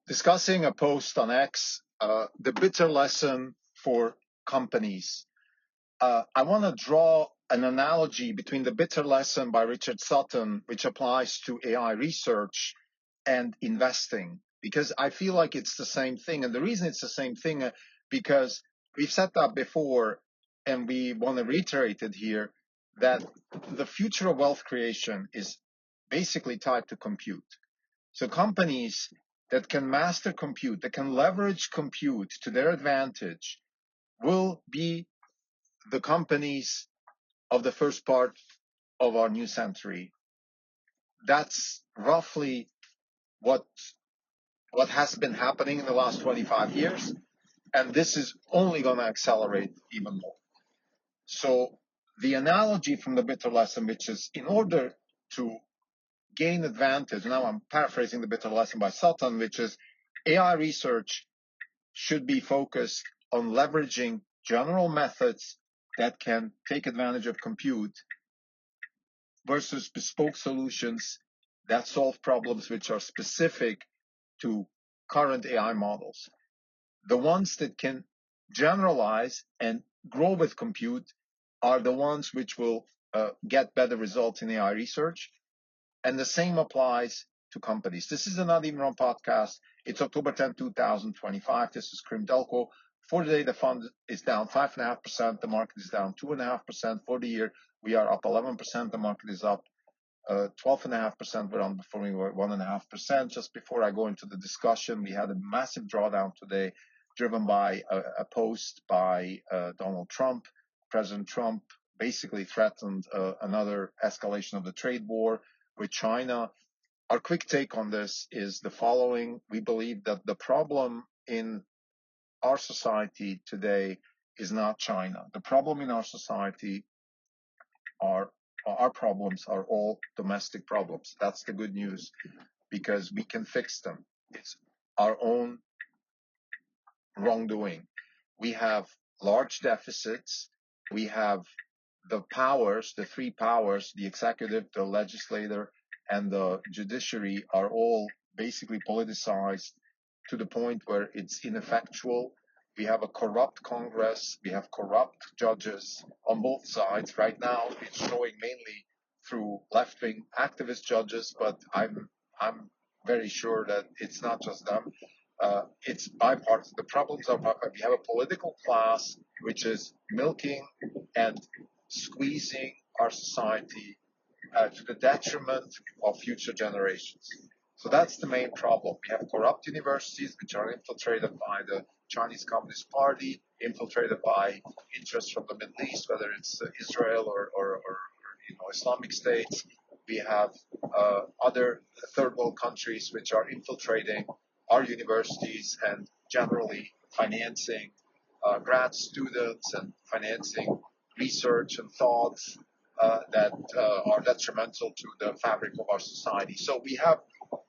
discussing a post on X, the bitter lesson for companies. I want to draw an analogy between the bitter lesson by Richard Sutton, which applies to AI research and investing, because I feel like it's the same thing. And the reason it's the same thing, because we've said that before, and we want to reiterate it here, that the future of wealth creation is basically tied to compute. So companies that can master compute, that can leverage compute to their advantage, will be the companies of the first part of our new century. That's roughly what has been happening in the last 25 years, and this is only going to accelerate even more. So the analogy from the bitter lesson, which is in order to gain advantage, now I'm paraphrasing the bitter lesson by Sutton, which is AI research should be focused on leveraging general methods that can take advantage of compute versus bespoke solutions that solve problems which are specific to current AI models. The ones that can generalize and grow with compute are the ones which will get better results in AI research. And the same applies to companies. This is an Not Even Wrong podcast. It's October 10, 2025. This is Krim Delko. For the day, the fund is down 5.5%. The market is down 2.5%. For the year, we are up 11%. The market is up 12.5%. We're underperforming 1.5%. Just before I go into the discussion, we had a massive drawdown today, driven by a post by Donald Trump. President Trump basically threatened another escalation of the trade war with China. Our quick take on this is the following. We believe that the problem in our society today is not China. The problem in our society are our problems are all domestic problems. That's the good news, because we can fix them. It's our own wrongdoing. We have large deficits. We have the powers, the three powers, the executive, the legislator, and the judiciary are all basically politicized to the point where it's ineffectual. We have a corrupt Congress. We have corrupt judges on both sides. Right now, it's showing mainly through left-wing activist judges, but I'm very sure that it's not just them. It's bipartisan. The problems are bipartisan. We have a political class which is milking and squeezing our society to the detriment of future generations. So that's the main problem. We have corrupt universities which are infiltrated by the Chinese Communist Party, infiltrated by interests from the Middle East, whether it's Israel or Islamic states. We have other third world countries which are infiltrating our universities and generally financing grad students and financing research and thoughts that are detrimental to the fabric of our society. So we have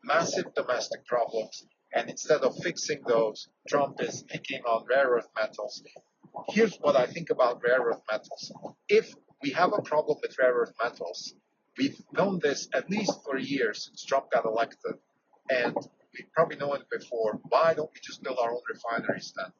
massive domestic problems, and instead of fixing those, Trump is picking on rare earth metals. Here's what I think about rare earth metals. If we have a problem with rare earth metals, we've known this at least for years since Trump got elected, and we've probably known it before. Why don't we just build our own refineries then?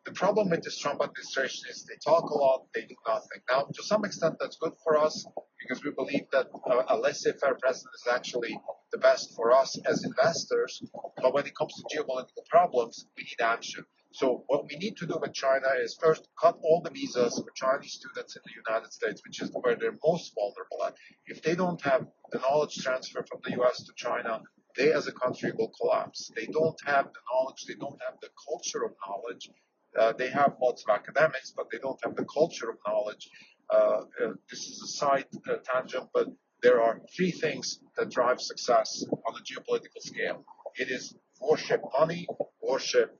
The problem with this Trump administration is they talk a lot, they do nothing. Now, to some extent, that's good for us because we believe that a laissez-faire president is actually the best for us as investors. But when it comes to geopolitical problems, we need action. So what we need to do with China is first cut all the visas for Chinese students in the United States, which is where they're most vulnerable at. If they don't have the knowledge transfer from the US to China, they as a country will collapse. They don't have the knowledge, they don't have the culture of knowledge. They have lots of academics, but they don't have the culture of knowledge. This is a side tangent, but there are three things that drive success on a geopolitical scale. It is worship money, worship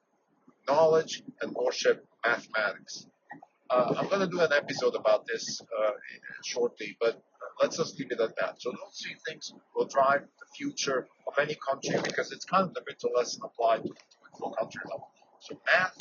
knowledge, and worship mathematics. I'm going to do an episode about this shortly, but let's just leave it at that. So those three things will drive the future of any country because it's kind of the bitter lesson applied to a full country level. So math,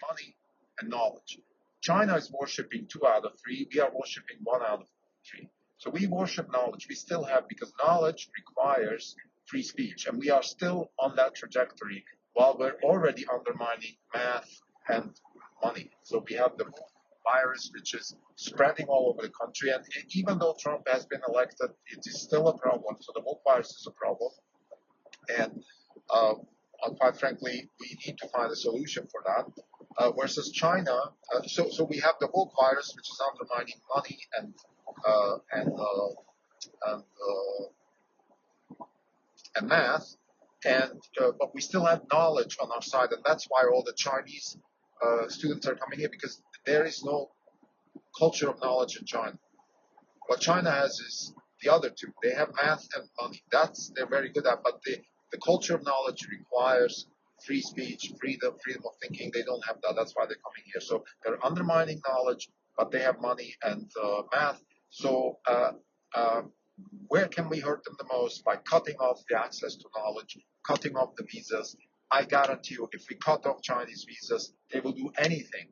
money, and knowledge. China is worshipping 2 out of 3. We are worshipping 1 out of 3. So we worship knowledge. We still have, because knowledge requires free speech. And we are still on that trajectory while we're already undermining math and money. So we have the virus which is spreading all over the country. And even though Trump has been elected, it is still a problem. So the woke virus is a problem. And quite frankly, we need to find a solution for that. Versus China, so we have the woke virus, which is undermining money and uh, and uh, and uh, and math, and but we still have knowledge on our side, and that's why all the Chinese students are coming here, because there is no culture of knowledge in China. What China has is the other two. They have math and money. They're very good at, but the culture of knowledge requires free speech, freedom of thinking. They don't have that. That's why they're coming here. So they're undermining knowledge, but they have money and math. So uh, where can we hurt them the most? By cutting off the access to knowledge, cutting off the visas. I guarantee you, if we cut off Chinese visas, they will do anything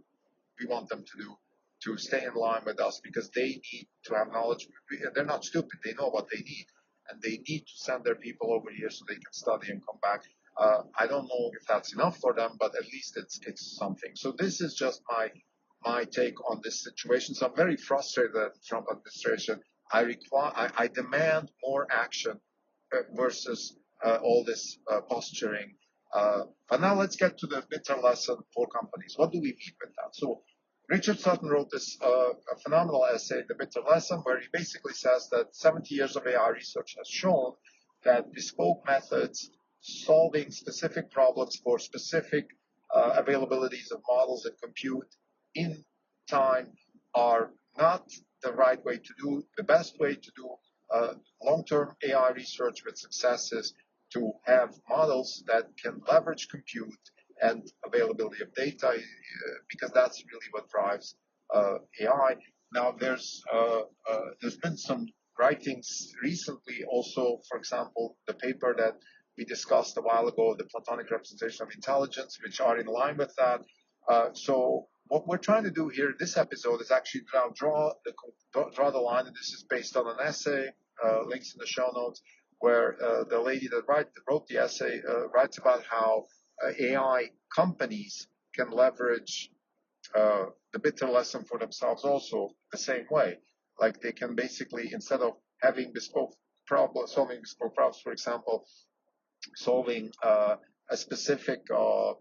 we want them to do to stay in line with us, because they need to have knowledge. They're not stupid. They know what they need, and they need to send their people over here so they can study and come back. I don't know if that's enough for them, but at least it's something. So this is just my take on this situation. So I'm very frustrated at the Trump administration. I demand more action versus all this posturing. But now let's get to the bitter lesson for companies. What do we mean with that? So Richard Sutton wrote this a phenomenal essay, The Bitter Lesson, where he basically says that 70 years of AI research has shown that bespoke methods solving specific problems for specific availabilities of models and compute in time are not the right way to do. The best way to do long-term AI research with success is to have models that can leverage compute and availability of data, because that's really what drives AI. Now, there's been some writings recently, also, for example, the paper that we discussed a while ago, the Platonic representation of intelligence, which are in line with that. So what we're trying to do here, this episode, is actually now draw the line, and this is based on an essay, links in the show notes, where the lady that wrote the essay writes about how AI companies can leverage the bitter lesson for themselves also the same way. Like they can basically, instead of having solving bespoke problems, for example, solving a specific,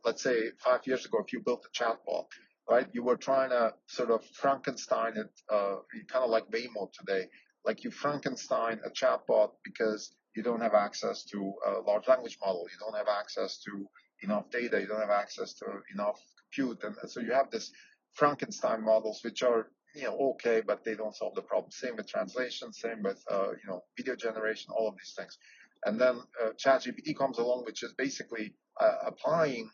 let's say 5 years ago, if you built a chatbot, right? You were trying to sort of Frankenstein it, kind of like Waymo today. Like you Frankenstein a chatbot because you don't have access to a large language model, you don't have access to enough data, you don't have access to enough compute, and so you have this Frankenstein models which are okay, but they don't solve the problem. Same with translation, same with video generation, all of these things. And then ChatGPT comes along, which is basically applying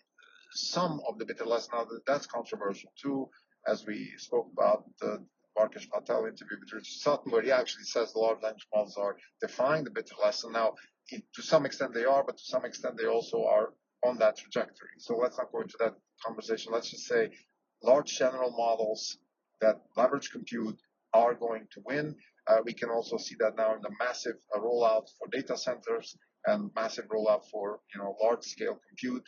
some of the bitter lesson. Now that's controversial too, as we spoke about the Marcus Patel interview with Richard Sutton, where he actually says the large language models are defying the bitter lesson. Now, to some extent they are, but to some extent they also are on that trajectory. So let's not go into that conversation. Let's just say large general models that leverage compute are going to win. We can also see that now in the massive rollout for data centers and massive rollout for large-scale compute.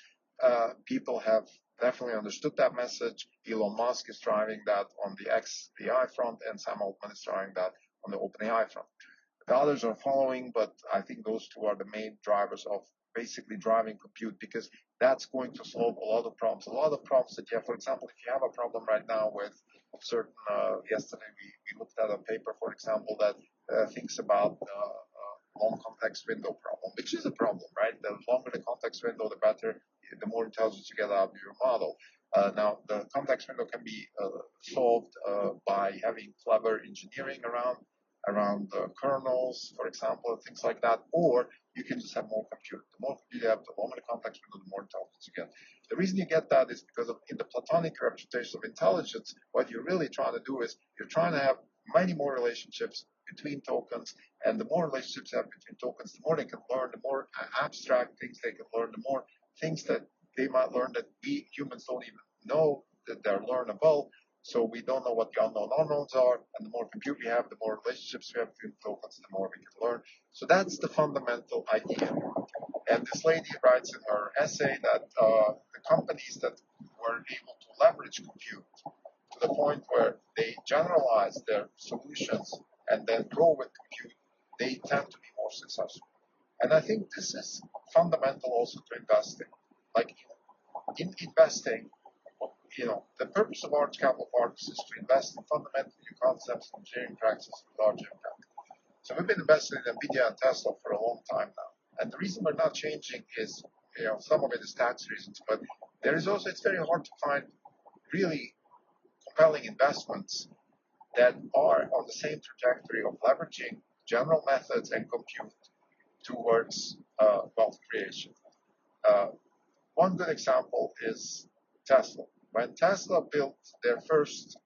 People have definitely understood that message. Elon Musk is driving that on the XAI front, and Sam Altman is driving that on the OpenAI front. The others are following, but I think those two are the main drivers of basically driving compute, because that's going to solve a lot of problems. A lot of problems that you have, for example, if you have a problem right now with certain, yesterday we looked at a paper, for example, that thinks about long context window problem, which is a problem, right? The longer the context window, the better, the more intelligence you get out of your model. Now, the context window can be solved by having clever engineering around kernels, for example, things like that, or you can just have more compute. The more compute you have, the longer the context window, the more intelligence you get. The reason you get that is because in the Platonic representation of intelligence, what you're really trying to do is you're trying to have many more relationships between tokens, and the more relationships you have between tokens, the more they can learn, the more abstract things they can learn, the more things that they might learn that we humans don't even know that they're learnable. So we don't know what the unknown unknowns are, and the more compute we have, the more relationships we have between tokens, the more we can learn. So that's the fundamental idea. And this lady writes in her essay that the companies that were able to leverage compute to the point where they generalize their solutions and then grow with compute, they tend to be more successful. And I think this is fundamental also to investing. Like in investing, the purpose of large capital markets is to invest in fundamental new concepts and engineering practices with large impact. So we've been investing in NVIDIA and Tesla for a long time now. And the reason we're not changing is, some of it is tax reasons, but there is also, it's very hard to find really compelling investments that are on the same trajectory of leveraging general methods and compute towards wealth creation. One good example is Tesla. When Tesla built their first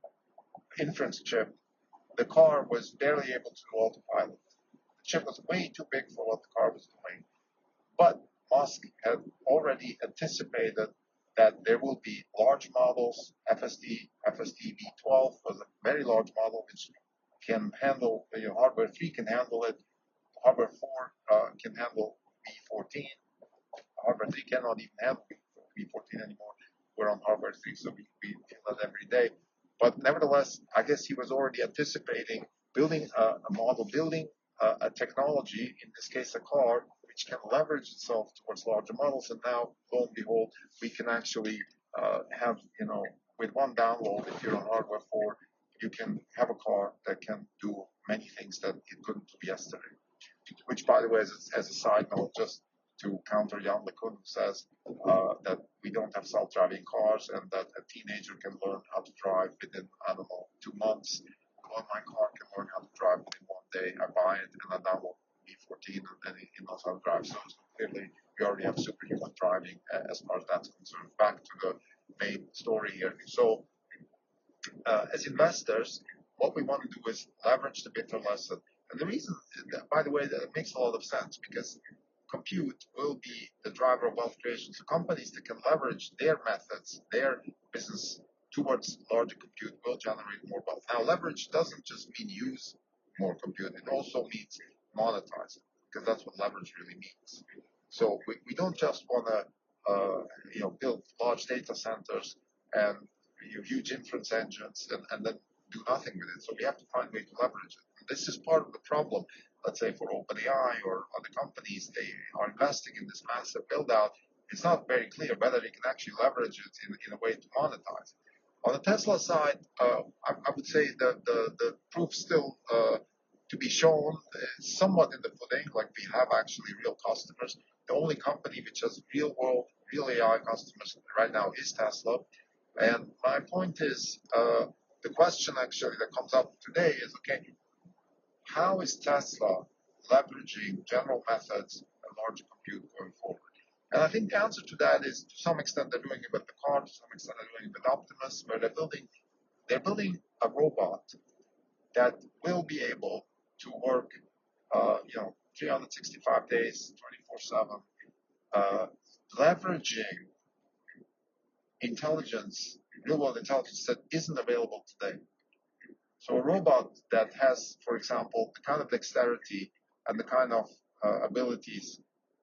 inference chip, the car was barely able to do autopilot. The chip was way too big for what the car was doing. But Musk had already anticipated that there will be large models. FSD V12 was a very large model which can handle, hardware 3 can handle it, hardware 4 can handle V14. Hardware 3 cannot even handle V14 anymore. We're on hardware 3, so we feel that every day. But nevertheless, I guess he was already anticipating building a model, building a technology, in this case a car, which can leverage itself towards larger models. And now, lo and behold, we can actually have, with one download, if you're on hardware 4, you can have a car that can do many things that it couldn't do yesterday. Which, by the way, as a side note, just to counter Jan LeCun, who says that we don't have self-driving cars and that a teenager can learn how to drive within, 2 months. Well, my car can learn how to drive within 1 day. I buy it and I download V14 and it knows how to drive. So clearly, we already have superhuman driving as far as that's concerned. Back to the main story here. So, as investors, what we want to do is leverage the bitter lesson. And the reason, by the way, that it makes a lot of sense, because compute will be the driver of wealth creation. So companies that can leverage their methods, their business towards larger compute will generate more wealth. Now, leverage doesn't just mean use more compute. It also means monetize it, because that's what leverage really means. So we don't just want to, build large data centers and huge inference engines and then do nothing with it. So we have to find a way to leverage it. And this is part of the problem. Let's say for OpenAI or other companies, they are investing in this massive build out. It's not very clear whether they can actually leverage it in a way to monetize. On the Tesla side, I would say the proof still to be shown is somewhat in the pudding. Like, we have actually real customers. The only company which has real world, real AI customers right now is Tesla. And my point is, the question actually that comes up today is, okay, how is Tesla leveraging general methods and large compute going forward? And I think the answer to that is, to some extent, they're doing it with the car, to some extent, they're doing it with Optimus, where they're building a robot that will be able to work, 365 days, 24/7, leveraging intelligence, real-world intelligence that isn't available today. So a robot that has, for example, the kind of dexterity and the kind of abilities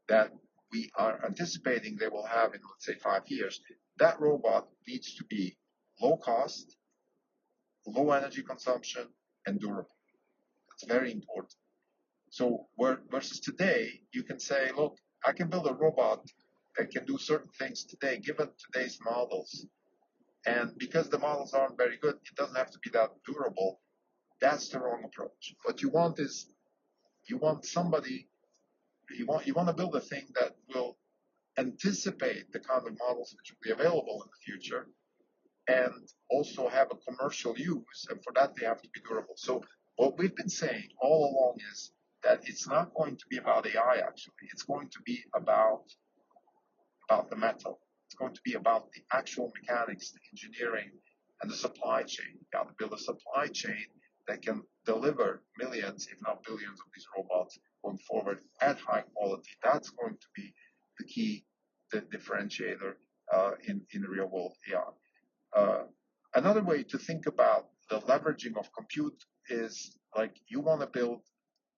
that we are anticipating they will have in, let's say, 5 years, that robot needs to be low cost, low energy consumption, and durable. That's very important. So versus today, you can say, look, I can build a robot that can do certain things today, given today's models. And because the models aren't very good, it doesn't have to be that durable. That's the wrong approach. What you want is, you want to build a thing that will anticipate the kind of models which will be available in the future, and also have a commercial use. And for that, they have to be durable. So what we've been saying all along is that it's not going to be about AI, actually. It's going to be about the metal. It's going to be about the actual mechanics, the engineering, and the supply chain. You got to build a supply chain that can deliver millions, if not billions, of these robots going forward at high quality. That's going to be the key, the differentiator in the real world AI. Another way to think about the leveraging of compute is like you want to build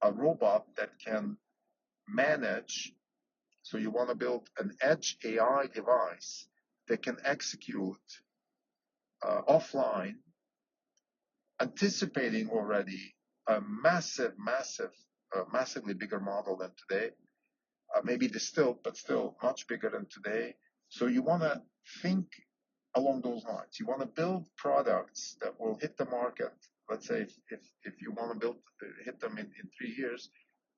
a robot that can manage. So you want to build an edge AI device that can execute offline, anticipating already a massively bigger model than today. Maybe distilled, but still much bigger than today. So you want to think along those lines. You want to build products that will hit the market. Let's say if you want to hit them in 3 years,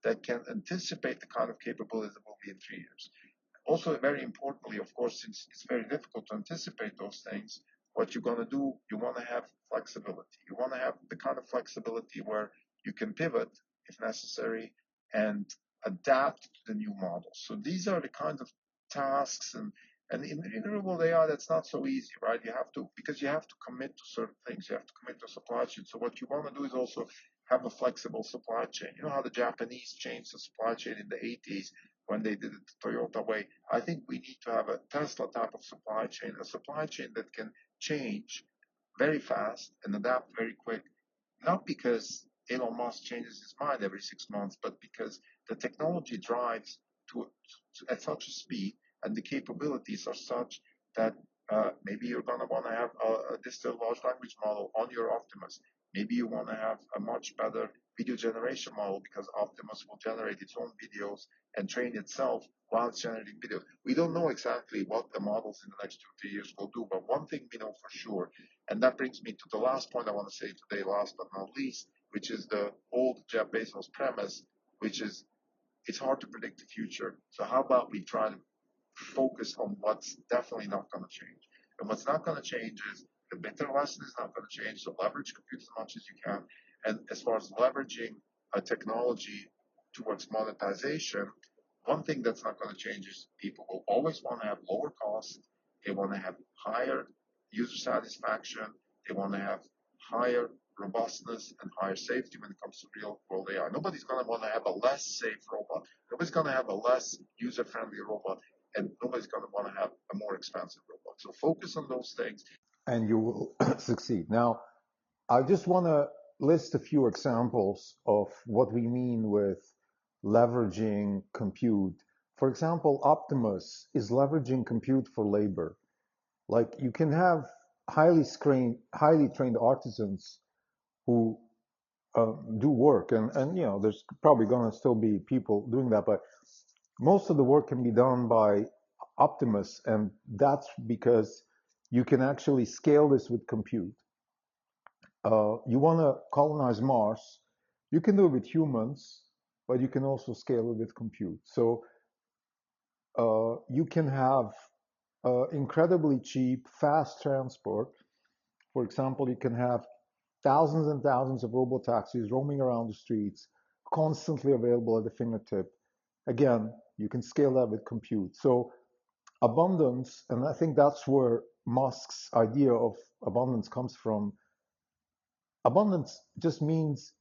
that can anticipate the kind of capabilities that will be in 3 years. Also, very importantly, of course, since it's very difficult to anticipate those things, what you're going to do, you want to have flexibility. You want to have the kind of flexibility where you can pivot if necessary and adapt to the new models. So these are the kinds of tasks and in renewable AI, that's not so easy, right? You have to, because you have to commit to certain things. You have to commit to supply chain. So what you want to do is also have a flexible supply chain. You know how the Japanese changed the supply chain in the 80s when they did it the Toyota way. I think we need to have a Tesla type of supply chain, a supply chain that can change very fast and adapt very quick, not because Elon Musk changes his mind every 6 months, but because the technology drives at such a speed and the capabilities are such that maybe you're going to want to have a distilled large language model on your Optimus. Maybe you want to have a much better video generation model because Optimus will generate its own videos and train itself while it's generating video. We don't know exactly what the models in the next 2 3 years will do, but one thing we know for sure, and that brings me to the last point I want to say today, last but not least, which is the old Jeff Bezos premise, which is it's hard to predict the future. So how about we try to focus on what's definitely not going to change? And what's not going to change is the bitter lesson is not going to change. So leverage compute as much as you can. And as far as leveraging a technology towards monetization, one thing that's not going to change is people will always want to have lower costs. They want to have higher user satisfaction. They want to have higher robustness and higher safety when it comes to real world AI. Nobody's going to want to have a less safe robot. Nobody's going to have a less user friendly robot. And nobody's going to want to have a more expensive robot. So focus on those things. And you will succeed. Now, I just want to list a few examples of what we mean with leveraging compute. For example, Optimus is leveraging compute for labor. Like you can have highly trained artisans who do work, and you know, there's probably going to still be people doing that, but most of the work can be done by Optimus, and that's because you can actually scale this with compute. You want to colonize Mars, you can do it with humans, but you can also scale it with compute. So you can have incredibly cheap, fast transport. For example, you can have thousands and thousands of robotaxis roaming around the streets, constantly available at the fingertip. Again, you can scale that with compute. So abundance, and I think that's where Musk's idea of abundance comes from. Abundance just means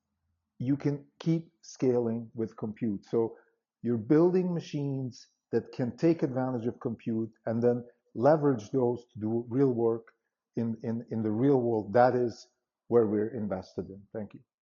you can keep scaling with compute. So you're building machines that can take advantage of compute and then leverage those to do real work in the real world. That is where we're invested in. Thank you.